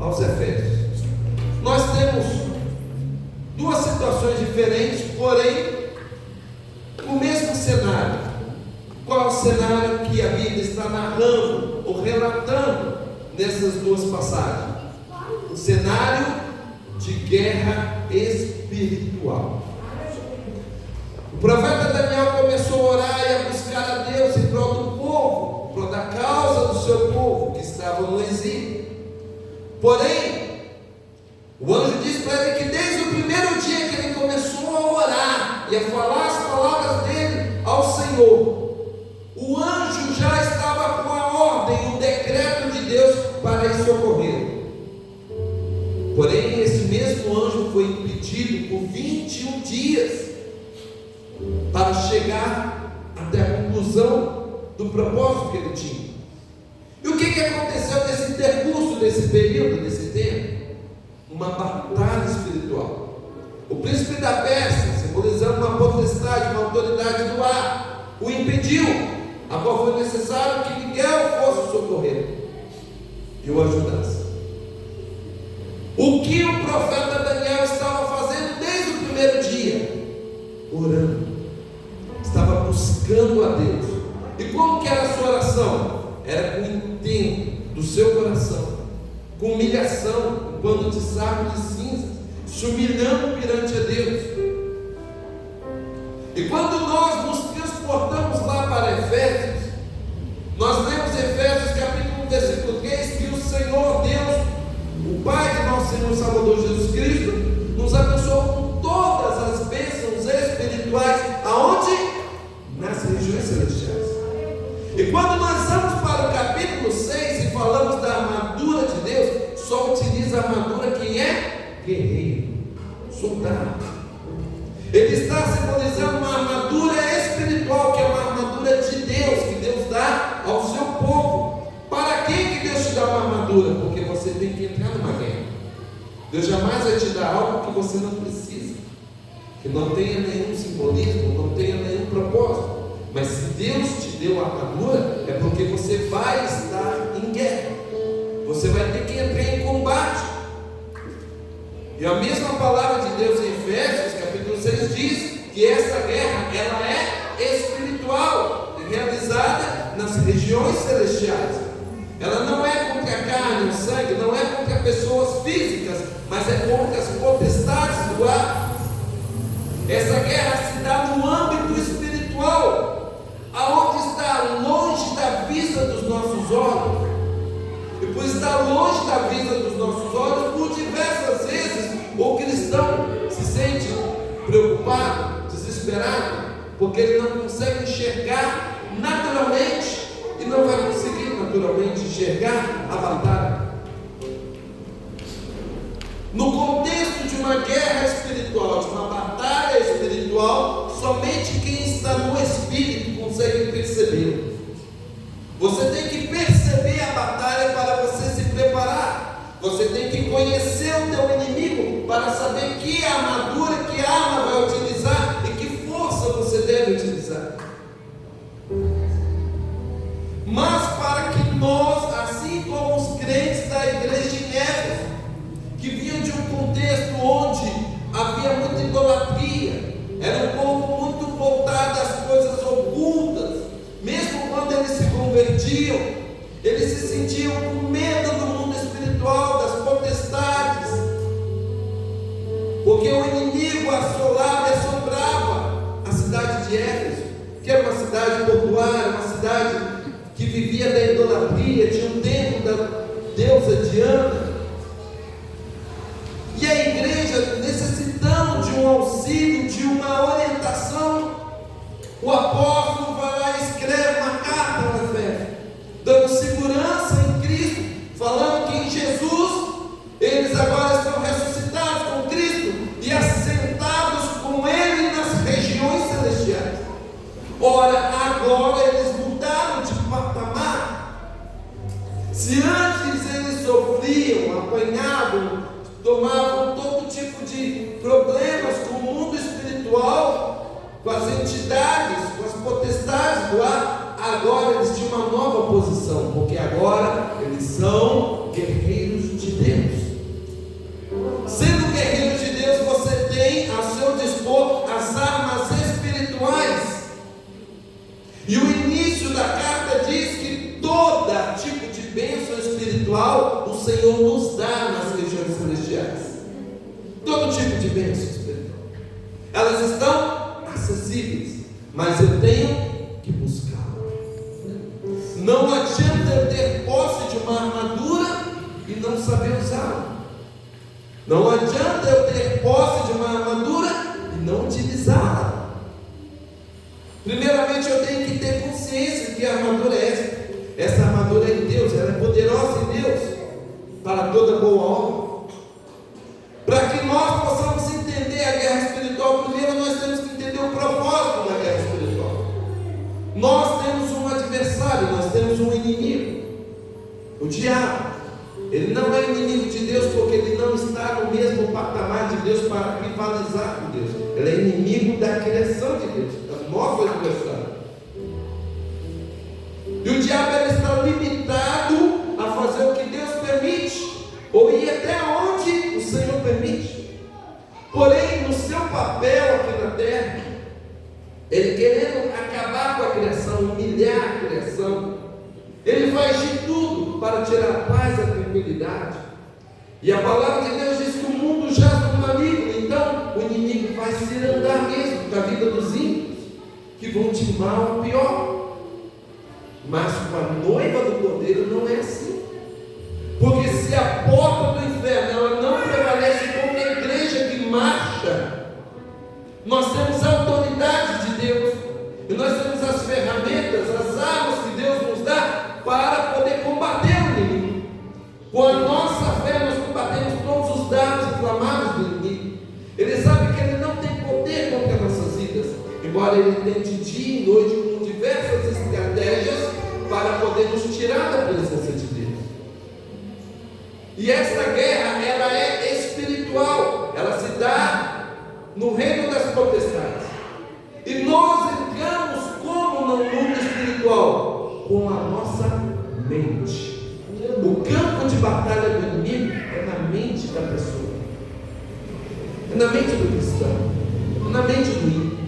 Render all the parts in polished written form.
aos Efésios. Nós temos duas situações diferentes, porém o mesmo cenário. Qual é o cenário que a Bíblia está narrando ou relatando nessas duas passagens? Um cenário de guerra espiritual. O profeta Daniel começou a orar e a buscar a Deus em prol do povo, em prol da causa do seu povo que estava no exílio. Porém, o anjo disse para ele que desde o primeiro dia que ele começou a orar e a falar as palavras dele ao Senhor, o anjo já estava com a ordem, o decreto de Deus para ir socorrer. Porém, esse mesmo anjo foi impedido por 21 dias para chegar até a conclusão do propósito que ele tinha. E o que aconteceu nesse intercurso, nesse período, nesse tempo? Uma batalha espiritual. O príncipe da Pérsia, simbolizando uma potestade, uma autoridade do ar, o impediu, a qual foi necessário que Miguel fosse socorrer e o ajudasse. O que o profeta Daniel estava fazendo desde o primeiro dia? Orando, estava buscando a Deus. E como que era a sua oração? Era com intento do seu coração, com humilhação, um pano de saco de cinza, se humilhando perante a Deus. E quando nós nos transportamos lá para Efésios, nós lemos Efésios capítulo 1, versículo 3, que o Senhor Deus, o Pai de nosso Senhor Salvador Jesus Cristo, nos abençoou com todas as bênçãos espirituais. Aonde? Nas regiões celestiais. E quando nós vamos para o capítulo 6 e falamos da armadura de Deus, só utiliza a armadura quem é guerreiro, soldado. Ele está simbolizando uma armadura espiritual, que é uma armadura de Deus, que Deus dá ao seu povo. Para quem que Deus te dá uma armadura? Porque você tem que entrar numa guerra. Deus jamais vai te dar algo que você não precisa, que não tenha nenhum simbolismo, não tenha nenhum propósito. Mas se Deus te deu a armadura, é porque você vai estar em guerra, você vai ter que entrar em combate. E a mesma palavra de Deus em Efésios capítulo 6 diz que essa guerra, ela é espiritual, realizada nas regiões celestiais. Ela não é contra a carne, o sangue, não é contra pessoas físicas, mas é contra as potestades do ar. Essa guerra se dá no âmbito espiritual, aonde está longe da vista dos nossos olhos. E por estar longe da vista dos nossos olhos, por diversas vezes o cristão se sente preocupado, desesperado, porque ele não consegue enxergar naturalmente e não vai conseguir naturalmente enxergar a batalha. No contexto de uma guerra espiritual, de uma batalha espiritual, somente quem está no Espírito consegue perceber. Você tem que perceber a batalha para você se preparar. Você tem que conhecer o teu inimigo para saber que armadura, que arma vai utilizar e que força você deve utilizar. Mas para que nós, assim como os crentes da igreja de Éfeso, que vinham de um contexto onde havia muita idolatria, era um povo muito voltado às coisas ocultas, mesmo quando eles se convertiam, eles se sentiam com medo do mundo espiritual, das potestades, porque o inimigo assolava e assombrava a cidade de Éfeso, que era uma cidade portuária, uma cidade que vivia da idolatria, tinha um templo da deusa Diana. E a igreja necessitando de um auxílio, de uma orientação, o apóstolo vai lá e escreve uma carta para Efésios, dando segurança em Cristo, falando que em Jesus eles agora estão ressuscitados com Cristo e assentados com Ele nas regiões celestiais. Ora, agora eles mudaram de patamar. Se antes eles sofriam, apanhavam, tomavam todo tipo de problemas com o mundo espiritual, com as entidades, com as potestades do ar, agora eles tinham uma nova posição, porque agora eles são guerreiros de Deus. Senhor nos dá nas regiões celestiais. Todo tipo de bênção espiritual. Elas estão acessíveis, mas eu tenho que buscá-la. Não adianta eu ter posse de uma armadura e não saber usá-la. Não adianta eu ter posse de uma armadura e não utilizá-la. Primeiramente eu tenho que ter consciência de que a armadura é essa. Essa armadura é em Deus, ela é poderosa em Deus para toda boa obra. Para que nós possamos entender a guerra espiritual, primeiro nós temos que entender o propósito da guerra espiritual. Nós temos um adversário, nós temos um inimigo, o diabo. Ele não é inimigo de Deus porque ele não está no mesmo patamar de Deus para rivalizar com Deus. Ele é inimigo da criação de Deus, é o nosso adversário. E o diabo ele está limitado a fazer o que Deus permite, ou ir até onde o Senhor permite. Porém, no seu papel aqui na terra, ele querendo acabar com a criação, humilhar a criação, ele faz de tudo para tirar a paz e a tranquilidade. E a palavra de Deus diz que o mundo jaz no maligno. Então o inimigo vai se andar mesmo com a vida dos ímpios, que vão de mal a pior. Mas com a noiva do Cordeiro não é assim. Porque se a porta do inferno ela não prevalece contra a igreja que marcha, nós temos a autoridade de Deus, e nós temos as ferramentas, as armas que Deus nos dá para poder combater o inimigo. Com a nossa fé nós combatemos todos os dardos inflamados do inimigo. Ele sabe que ele não tem poder contra nossas vidas, embora ele tente dia e noite com diversas estratégias para poder nos tirar da presença de Deus. E essa guerra ela é espiritual, ela se dá no reino das potestades. E nós entramos como no mundo espiritual? Com a nossa mente. O campo de batalha do inimigo é na mente da pessoa, é na mente do cristão, é na mente do ímpio.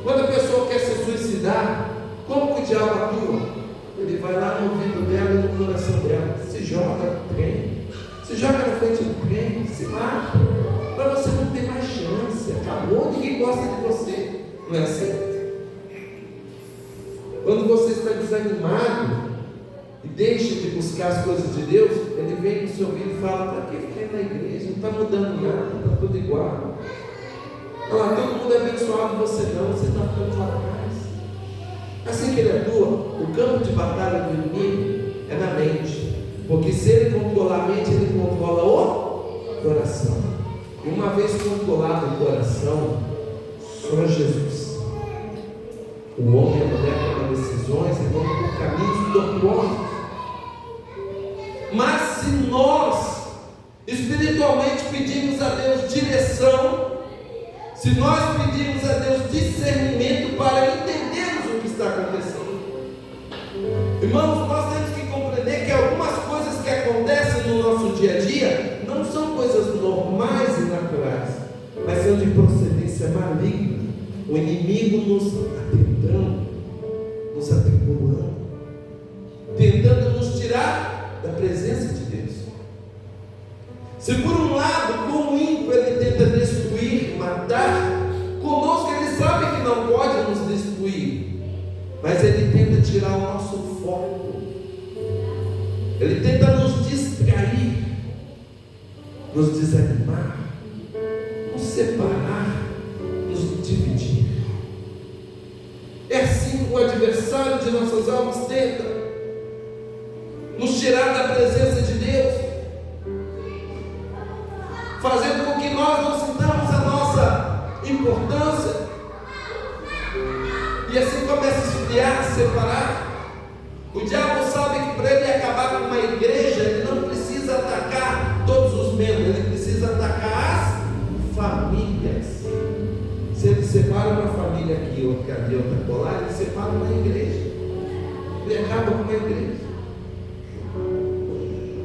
Quando a pessoa quer se suicidar, como que o diabo atua? Ele vai lá no ouvido dela e no coração dela, se joga no trem, se joga na frente do trem, se mata, para você não ter mais chance, acabou, ninguém gosta de você. Não é assim? Quando você está desanimado e deixa de buscar as coisas de Deus, ele vem no seu ouvido e fala: para que ficar na igreja? Não está mudando nada, está tudo igual. Olha lá, todo mundo é abençoado, você não, você está ficando lá atrás. Assim que ele atua, o campo de batalha do inimigo é na mente, porque se ele controlar a mente, ele controla o coração. E uma vez controlado o coração, só Jesus, o homem e a mulher tomam decisões e vão por caminhos tortuosos. Mas se nós espiritualmente pedimos a Deus direção, se nós pedimos a Deus discernimento para entendermos o que está acontecendo, irmãos, nós temos que compreender que algumas coisas que acontecem no nosso dia a dia não são coisas normais e naturais, mas são de procedência maligna. O inimigo nos atentando, nos atribulando, tentando nos tirar da presença de Deus. Se por um lado, com o ímpio ele tenta destruir, matar, conosco ele sabe que não pode nos destruir, mas ele tenta tirar o nosso foco, ele tenta nos distrair, nos desanimar, nos separar, nos dividir. É assim que o adversário de nossas almas tenta nos tirar da presença de Deus, fazendo com que nós não sintamos a nossa importância, e assim começa a esfriar, a separar. O diabo sabe que para ele acabar com uma igreja, ele não precisa atacar todos os membros, ele precisa atacar as famílias. Se ele separa uma família aqui, outra ali, outra colar, ele separa uma igreja, ele acaba com uma igreja.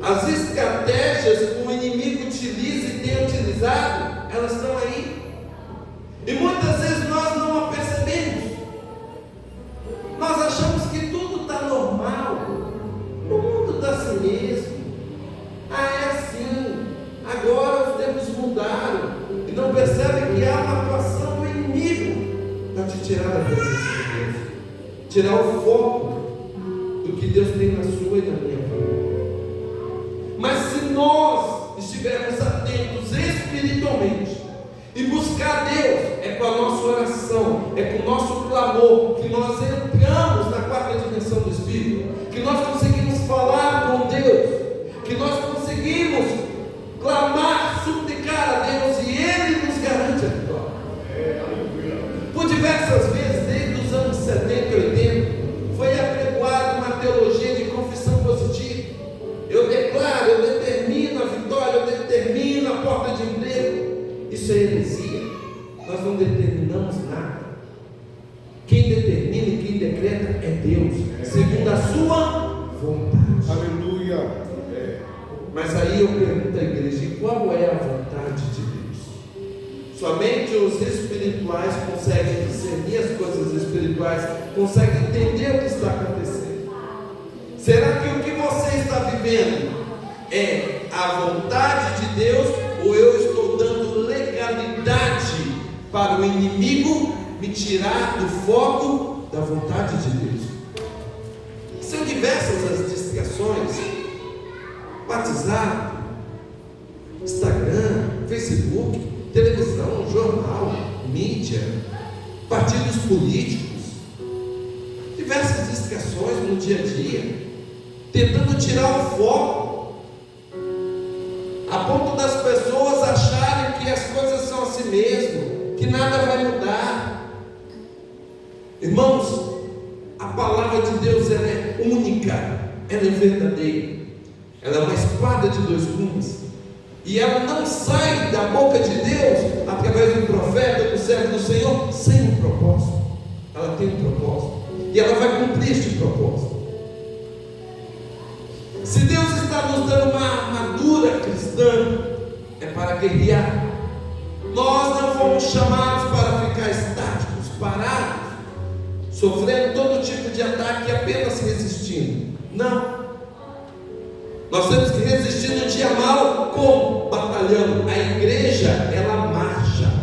As estratégias que o inimigo utiliza e tem utilizado, elas estão aí, e muitas vezes nós não a percebemos. Nós achamos que tudo está normal, o mundo está assim mesmo, te tirar da presença de Deus, tirar o foco do que Deus tem na sua e na minha vida. Mas se nós estivermos atentos espiritualmente e buscar Deus, é com a nossa oração, é com o nosso clamor, que nós entramos na quarta dimensão do Espírito, que nós conseguimos falar com Deus, que nós conseguimos clamar, suplicar a Deus, e Ele nos garante a vitória. Por diversas vezes, desde os anos 70 e 80, foi apregoada uma teologia de confissão positiva. Eu declaro, eu determino a vitória, eu determino a porta de emprego. Isso é heresia. Nós não determinamos nada. Quem determina e quem decreta é Deus, segundo a sua vontade. Aleluia. Mas aí eu pergunto à igreja: e qual é a vontade de Deus? Somente os espirituais conseguem discernir as coisas espirituais, conseguem entender o que está acontecendo. Será que o que você está vivendo é a vontade de Deus, ou eu estou dando legalidade para o inimigo me tirar do foco da vontade de Deus? São diversas as distrações: WhatsApp, Instagram, Facebook, televisão, jornal, mídia, partidos políticos, diversas distrações no dia a dia, tentando tirar o foco, a ponto das pessoas acharem que as coisas são assim mesmo, que nada vai mudar. Irmãos, a palavra de Deus, ela é única, ela é verdadeira, ela é uma espada de dois gumes, e ela não sai da boca de Deus através do profeta, do servo do Senhor, sem um propósito. Ela tem um propósito, e ela vai cumprir este propósito. Se Deus está nos dando uma armadura cristã, é para guerrear. Nós não fomos chamados para ficar estáticos, parados, sofrendo todo tipo de ataque e apenas resistindo. Não. Nós temos que resistir no dia mal como? Batalhando. A igreja, ela marcha,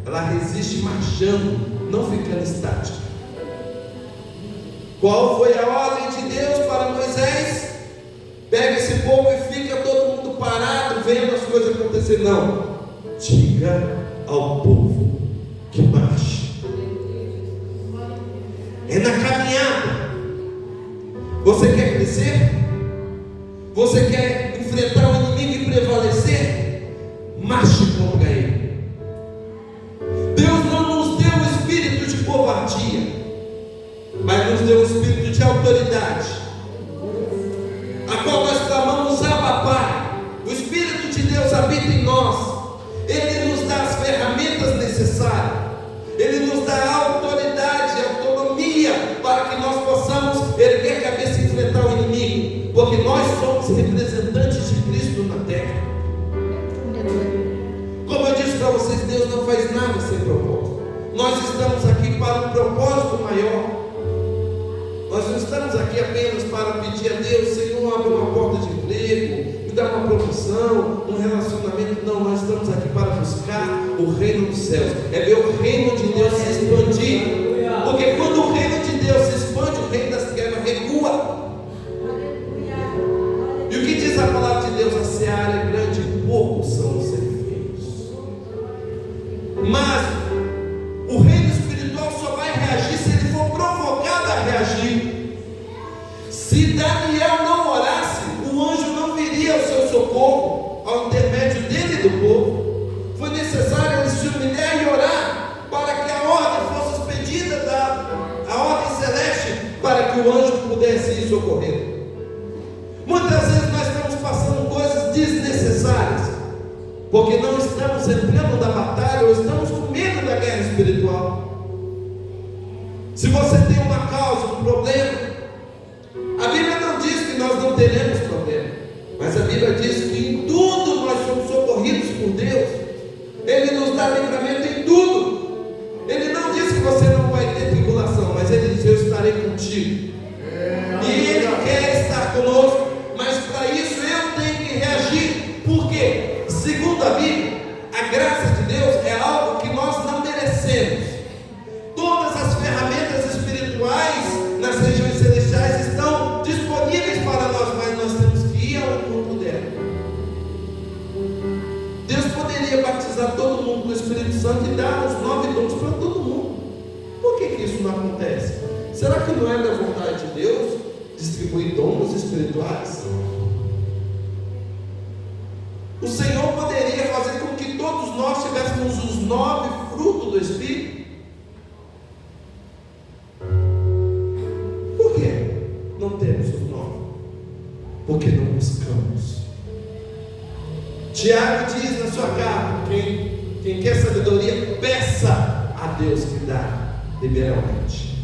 ela resiste marchando, não ficando estática. Qual foi a ordem de Deus para Moisés? Pega esse povo e fica todo mundo parado, vendo as coisas acontecer. Não, diga ao povo que marche. É na caminhada. Você quer crescer? Você quer enfrentar o inimigo e prevalecer? Marche contra ele. Deus não nos deu o espírito de covardia, mas nos deu o espírito de autoridade, a qual nós clamamos: Abba, Pai. O Espírito de Deus habita em nós. Ele nos dá as ferramentas necessárias, Ele nos dá autoridade, autonomia, para que nós possamos erguer a cabeça e enfrentar o inimigo, porque nós somos representantes de Cristo na terra. Como eu disse para vocês, Deus não faz nada sem propósito. Nós estamos aqui para um propósito maior. Nós não estamos aqui apenas para pedir a Deus: Senhor, abre uma porta de emprego, me dá uma promoção, um relacionamento. Não, nós estamos aqui para buscar o reino dos céus, é ver o reino de Deus se expandir, porque quando o reino de Deus se expande, o reino das trevas recua. E o que diz a palavra de Deus? A seara é grande e poucos são os ceifeiros. Mas o reino espiritual só vai reagir se ele for provocado a reagir. Se Daniel não orasse, o anjo não viria ao seu socorro, ao intermédio dele e do povo. Foi necessário ele se humilhar e orar para que a ordem fosse expedida, a ordem celeste, para que o anjo pudesse ir socorrer. Muitas vezes nós estamos passando coisas desnecessárias, porque não estamos entrando na batalha, ou estamos com medo da guerra espiritual. Se você tem uma causa, um problema, a Bíblia não diz que nós não teremos problema, mas a Bíblia diz que em tudo nós somos socorridos por Deus. Ele nos dá livramento em tudo. Ele não diz que você não vai ter tribulação, mas Ele diz: eu estarei contigo. E Ele quer estar conosco, mas para isso eu tenho que reagir. Por quê? Segundo a Bíblia, a graça de Deus é algo que nós não merecemos. Todas que não é da vontade de Deus distribuir dons espirituais? O Senhor poderia fazer com que todos nós tivéssemos os 9 frutos do Espírito. Por que não temos os 9? Porque não buscamos. Tiago diz na sua carta: quem quer sabedoria, peça a Deus que dá liberalmente.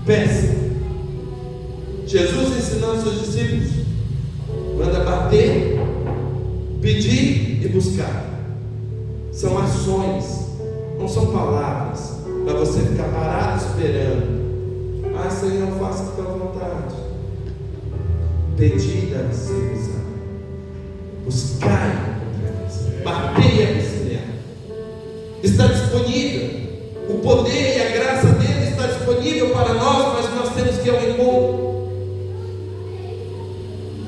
Peça. Jesus ensinando seus discípulos: manda bater, pedir e buscar. São ações, não são palavras, para você ficar parado esperando. Ah, Senhor, faça a tua vontade. Pedir deve ser usado. Buscar, bater e avisar. Está disponível. O poder e a graça dele está disponível para nós, mas nós temos que ir ao encontro.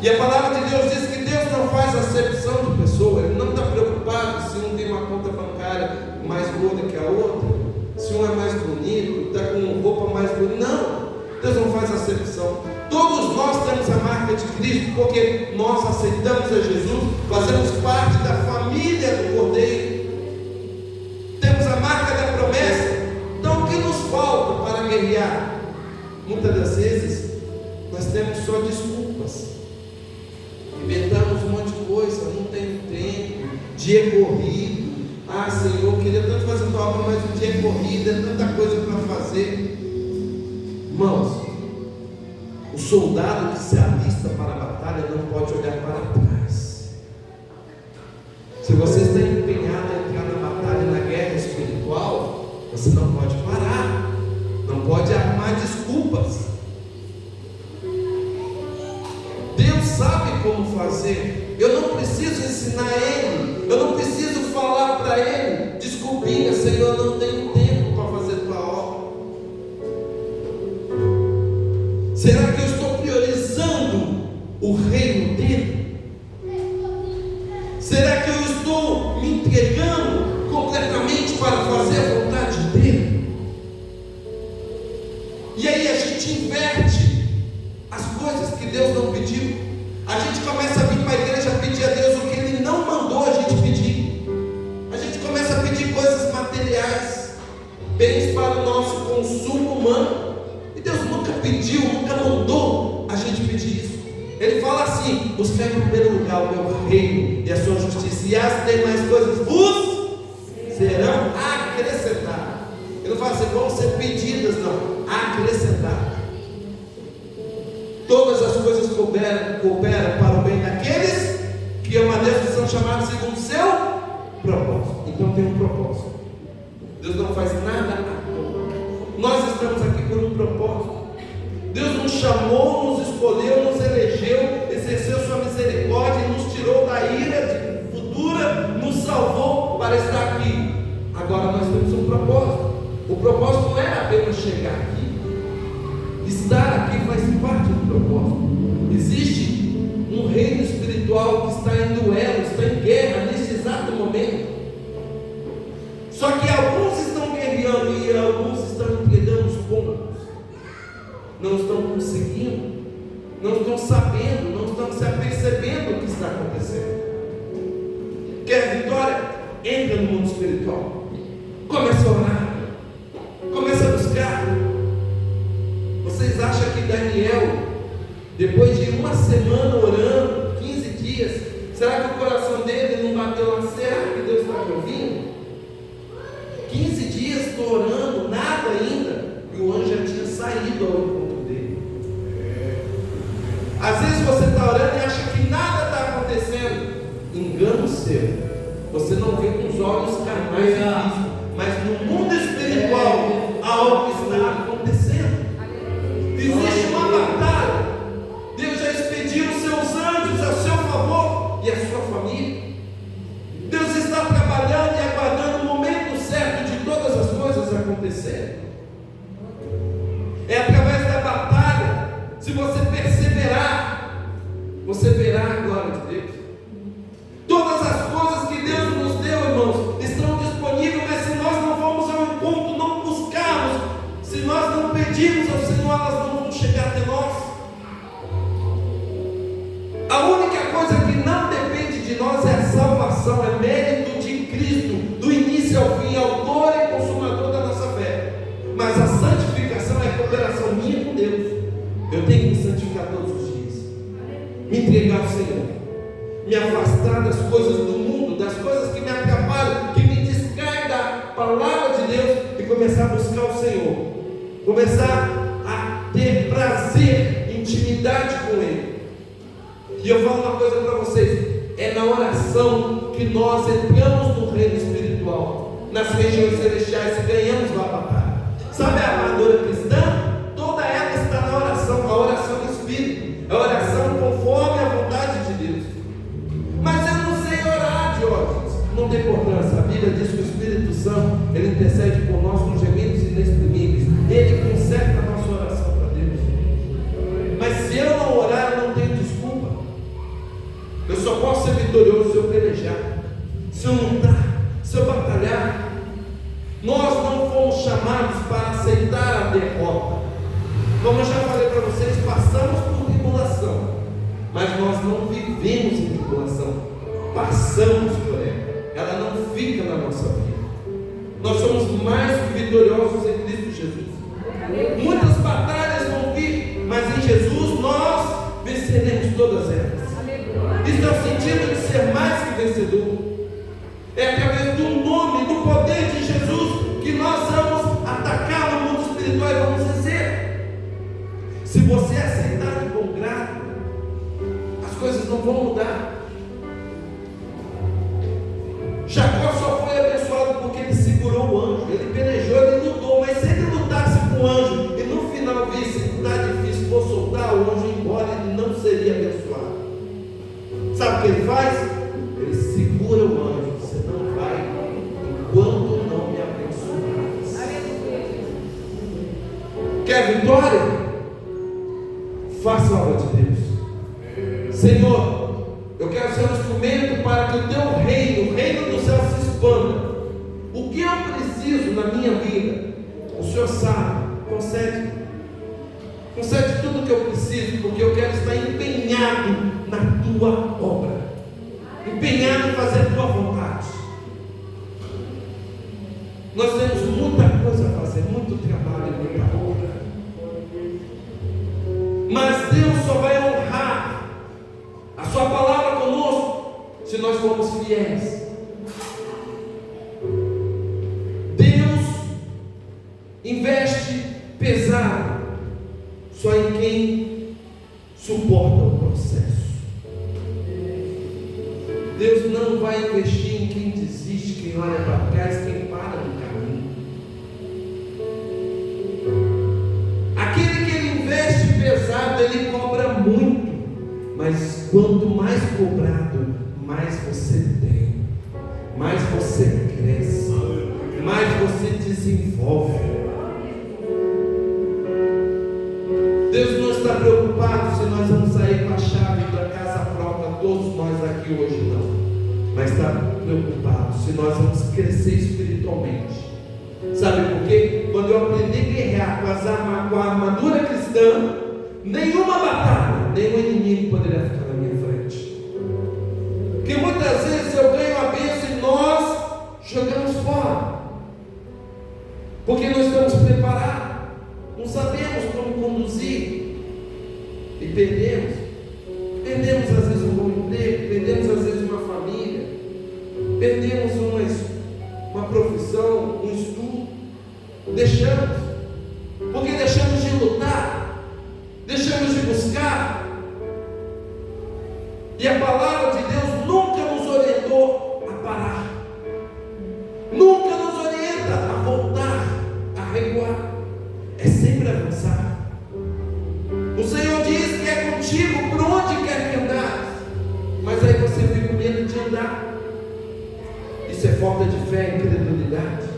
E a palavra de Deus diz que Deus não faz acepção de pessoa. Ele não está preocupado se um tem uma conta bancária mais boa do que a outra, se um é mais bonito, está com roupa mais bonita. Não, Deus não faz acepção. Todos nós temos a marca de Cristo, porque nós aceitamos a Jesus, fazemos parte da família do Cordeiro, temos a marca da promessa. Então o que nos falta para guerrear? Muitas das vezes nós temos só desculpas, inventamos um monte de coisa, não tenho tempo, dia corrido. Ah, Senhor, queria tanto fazer tua obra, mas o dia é corrido, é tanta coisa para fazer. Irmãos, o soldado que se alista para a batalha não pode olhar para trás. Se você está empenhado a entrar na batalha, na guerra espiritual, você não pode parar, não pode arrumar desculpas. Deus sabe como fazer. Eu não preciso ensinar Ele, eu não preciso falar para Ele desculpinha: Senhor, eu não tenho tempo para fazer tua obra. Será que eu estou priorizando o reino dele? Será que eu estou me entregando completamente para fazer a vontade dele? E aí a gente inverte as coisas que Deus não pediu. A gente começa a vir para a igreja pedir a Deus o que Ele não mandou a gente pedir. A gente começa a pedir coisas materiais, bens para o nosso consumo humano. E Deus nunca pediu, nunca mandou a gente pedir isso. Ele fala assim: buscar em primeiro lugar o meu reino e a sua justiça, e as demais coisas vos serão acrescentadas. Ele não fala assim, vão ser pedidas, não, acrescentadas. Todas as coisas cooperam para o bem daqueles que amam a Deus, que são chamados segundo o seu propósito. Então tem um propósito. Deus não faz nada à toa. Nós estamos aqui por um propósito. Deus nos chamou, nos escolheu, nos elegeu, exerceu sua misericórdia, nos tirou da ira futura, nos salvou para estar aqui. Agora nós temos um propósito. O propósito não é apenas chegar aqui. Estar aqui faz parte do propósito. Existe um reino espiritual que está em duelo, está em guerra neste exato momento. Só que alguns estão guerreando e alguns estão entregando os pontos. Não estão conseguindo, não estão sabendo, não estão se apercebendo o que está acontecendo. Quer vitória? Entra no mundo espiritual. Começa a orar, começa a buscar. Vocês acham que Daniel, depois de uma semana orando, 15 dias, será que o coração dele não bateu lá? Será que Deus está me ouvindo? 15 dias estou orando, nada ainda, e o anjo já tinha saído ao encontro dele. Às vezes você está orando e acha que nada está acontecendo. Engano seu. Você não vê com os olhos carnais e físicos, mas no mundo espiritual algo está acontecendo. Existe uma batalha. Deus já expediu os seus anjos a seu favor e a sua família. Deus está trabalhando e aguardando o momento certo de todas as coisas acontecerem. É através da batalha. Se você perseverar, você verá a glória de Deus. Todas as coisas que Deus nos deu, irmãos, estão disponíveis, mas se nós não formos ao encontro, não buscarmos, se nós não pedirmos ao Senhor, elas não chegar até nós. A única coisa que não depende de nós é a salvação, é mérito de Cristo, do início ao fim, autor e consumador da nossa fé. Mas a santificação é a cooperação minha com Deus. Eu tenho que me santificar todos os dias, me entregar ao Senhor, me afastar das coisas do mundo, das coisas que me atrapalham, que me distraem da palavra de Deus, e começar a buscar o Senhor, começar a ter prazer, intimidade com Ele. E eu falo uma coisa para vocês: é na oração que nós entramos no reino espiritual, nas regiões celestiais, e ganhamos a batalha. Sabe a armadura cristã? Toda ela está na oração, a oração do Espírito, a oração conforme a vontade de Deus. Mas eu não sei orar, Diógenes. Não tem importância. A Bíblia diz que o Espírito Santo, ele intercede por nós com gemidos inexprimíveis. Ele conserta a nossa oração para Deus. Mas se eu não orar, eu não tenho desculpa. Eu só posso ser vitorioso se eu pelejar, se eu lutar, se eu batalhar. Nós não fomos chamados para aceitar a derrota. Como eu já falei para vocês, passamos por tribulação, mas nós não vivemos em tribulação, passamos por ela. Ela não fica na nossa vida. Nós somos mais que vitoriosos em Cristo Jesus. Muitas batalhas vão vir, mas em Jesus nós venceremos todas elas. Isso é o sentido de ser mais que vencedor. É através do nome, do poder de Jesus, que nós vamos atacar no mundo espiritual e vamos vencer. Se você aceitar de bom grado, as coisas não vão mudar. Jacó só foi abençoado porque ele segurou o anjo, ele pelejou, ele lutou. Mas se ele lutasse com o anjo e no final visse que está difícil, for soltar o anjo embora, ele não seria abençoado. Sabe o que ele faz? Ele segura o anjo. Você não vai enquanto não me abençoares. Quer vitória? Faça a obra de Deus. Senhor, eu quero ser um instrumento para que o teu reino, o reino do céu, se expanda. O que eu preciso na minha vida, o Senhor sabe. Concede tudo o que eu preciso, porque eu quero estar empenhado na tua obra, empenhado em fazer a tua vontade. Nós temos muita coisa a fazer, muito trabalho, muita obra. Mas Deus só vai honrar a sua palavra conosco se nós formos fiéis. Deus investe pesado só em quem suporta o processo. Deus não vai investir em quem desiste, quem olha para trás, quem para no caminho. Aquele que ele investe pesado, ele cobra muito. Mas quanto mais cobrado, mais você tem, mais você cresce, mais você desenvolve. Deus não está preocupado se nós vamos sair com a chave da casa própria, todos nós aqui hoje não. Mas está preocupado se nós vamos crescer espiritualmente. Sabe por quê? Quando eu aprendi a guerrear com a armadura cristã, nenhuma batalha, nenhum inimigo poderia ficar na minha frente. Porque muitas vezes eu ganho a bênção e nós jogamos fora. Porque não estamos preparados, não sabemos como conduzir e perdemos. Perdemos às vezes um bom emprego, perdemos às vezes uma família, perdemos uma profissão, um estudo. Deixamos, porque deixamos de lutar, deixamos de buscar. E a palavra de Deus nunca nos orientou a parar, nunca nos orienta a voltar, a recuar. É sempre avançar. O Senhor diz que é contigo por onde quer que andares, mas aí você fica com medo de andar. Isso é falta de fé e incredulidade.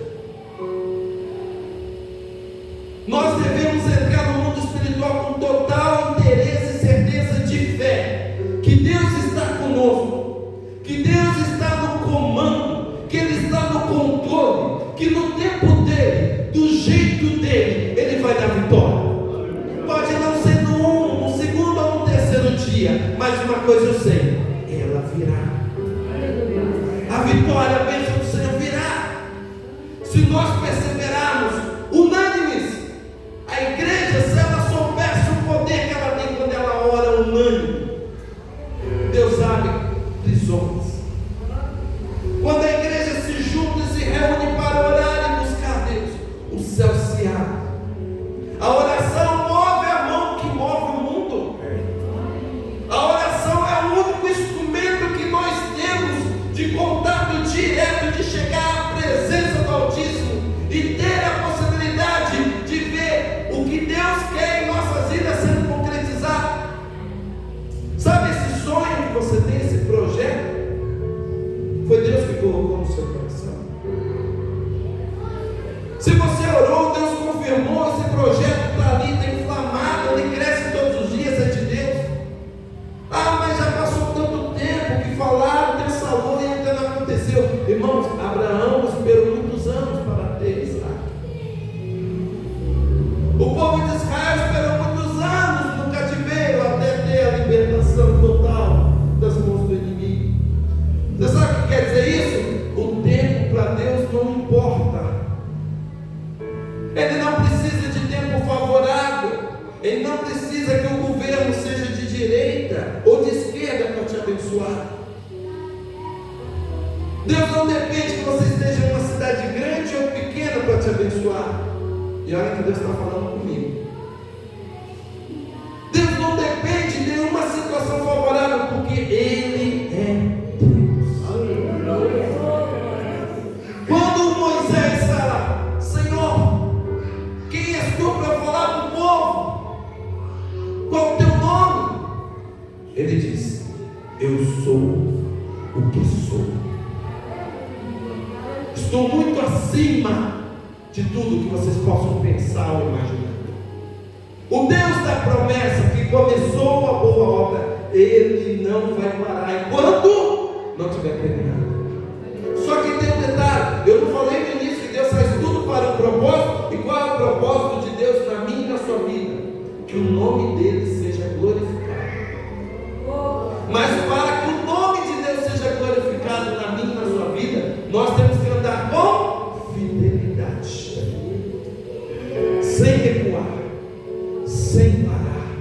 Nós devemos entrar no mundo espiritual com total interesse e certeza de fé, que Deus está conosco, que Deus está no comando, que Ele está no controle, que no tempo dele, do jeito dele, Ele vai dar vitória. Pode não uma coisa eu sei: ela virá. A vitória, a bênção do Senhor virá. Se nós perseverarmos unânimes, a igreja, se ela soubesse o poder que ela tem quando ela ora unânime, Deus abre prisões. Quando a igreja se junta e se reúne para orar e buscar Deus, o céu se abre. A oração move a mão que move o mundo. A oração é o único instrumento que nós temos de contato direto, de chegar à presença do Altíssimo e ter a possibilidade de ver o que Deus quer em nossas vidas sendo concretizado. Sabe esse sonho que você tem, esse projeto? Foi Deus que colocou no seu coração. Se você orou, Deus confirmou, esse projeto está ali, está inflamado, ele cresce todos os dias, é de Deus. Ah, mas já passou tanto tempo que falaram, Deus falou e ainda não aconteceu. Irmãos, Abraão esperou muitos anos para ter Isaac. O povo de Israel esperou muitos anos no cativeiro até ter a libertação total das mãos do inimigo. Você sabe o que quer dizer isso? O tempo para Deus não importa. Ele não precisa de tempo favorável. Ele não precisa que o governo seja de direita ou de esquerda para te abençoar. Deus não depende que você esteja em uma cidade grande ou pequena para te abençoar. E olha que Deus está falando comigo. Deus não depende de nenhuma situação favorável, porque Ele é Deus. Quando Moisés fala: Senhor, quem és tu para falar para o povo? Qual o teu nome? Ele diz: eu sou o que sou. Estou muito acima de tudo que vocês possam pensar ou imaginar. O Deus da promessa que começou a boa obra, Ele não vai parar enquanto não tiver terminado. Só que tem um detalhe: eu não falei no início que Deus faz tudo para um propósito. E qual é o propósito de Deus na minha e na sua vida? Que o nome dele seja glorificado. Mas para que o nome de Deus seja glorificado na minha e na sua vida, nós temos que andar com fidelidade, sem recuar, sem parar,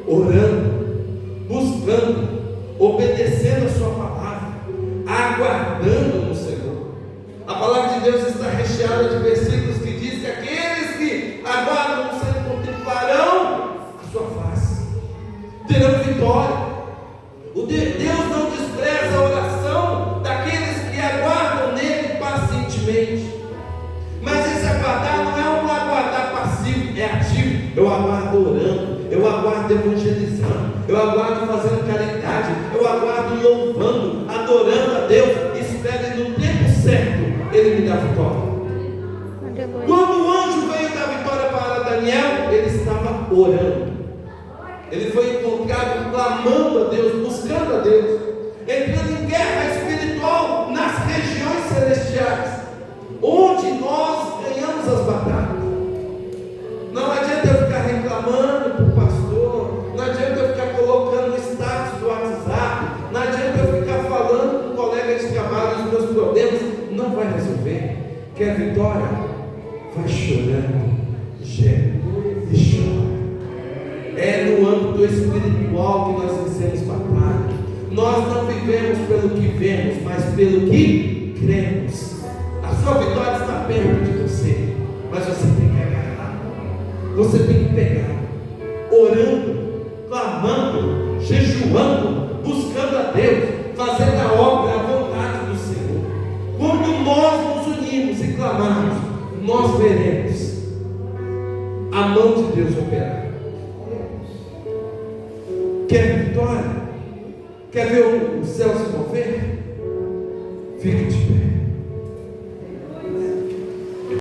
orando, buscando, obedecendo a sua palavra, aguardando no Senhor. A palavra de Deus está recheada de versículos que diz que aqueles que aguardam no Senhor contemplarão a sua face, terão vitória. Deus não despreza a oração daqueles que aguardam nele pacientemente. Mas esse aguardar não é um aguardar passivo, é ativo. Eu aguardo orando, eu aguardo evangelizando, eu aguardo fazendo caridade, eu aguardo louvando, adorando a Deus. Espere no tempo certo, Ele me dá vitória. Quando o anjo veio dar vitória para Daniel, ele estava orando. Ele foi encontrado clamando a Deus, buscando a Deus, entrando em guerra espiritual nas regiões celestiais, onde nós ganhamos as batalhas. Não adianta eu ficar reclamando para o pastor, não adianta eu ficar colocando no status do WhatsApp, não adianta eu ficar falando com o colega de trabalho os meus problemas. Não vai resolver. Quer vitória? Vai chorando, geme e chora. É no âmbito espiritual que nós vencemos batalha. Nós não vivemos pelo que vemos, mas pelo que cremos. A sua vitória está perto de você, mas você tem que agarrar. Você tem que pegar, orando, clamando, jejuando, buscando a Deus, fazendo a obra, a vontade do Senhor. Quando nós nos unimos e clamarmos, nós veremos a mão de Deus operar. Quer vitória? Quer ver o céu se mover? Fique de pé.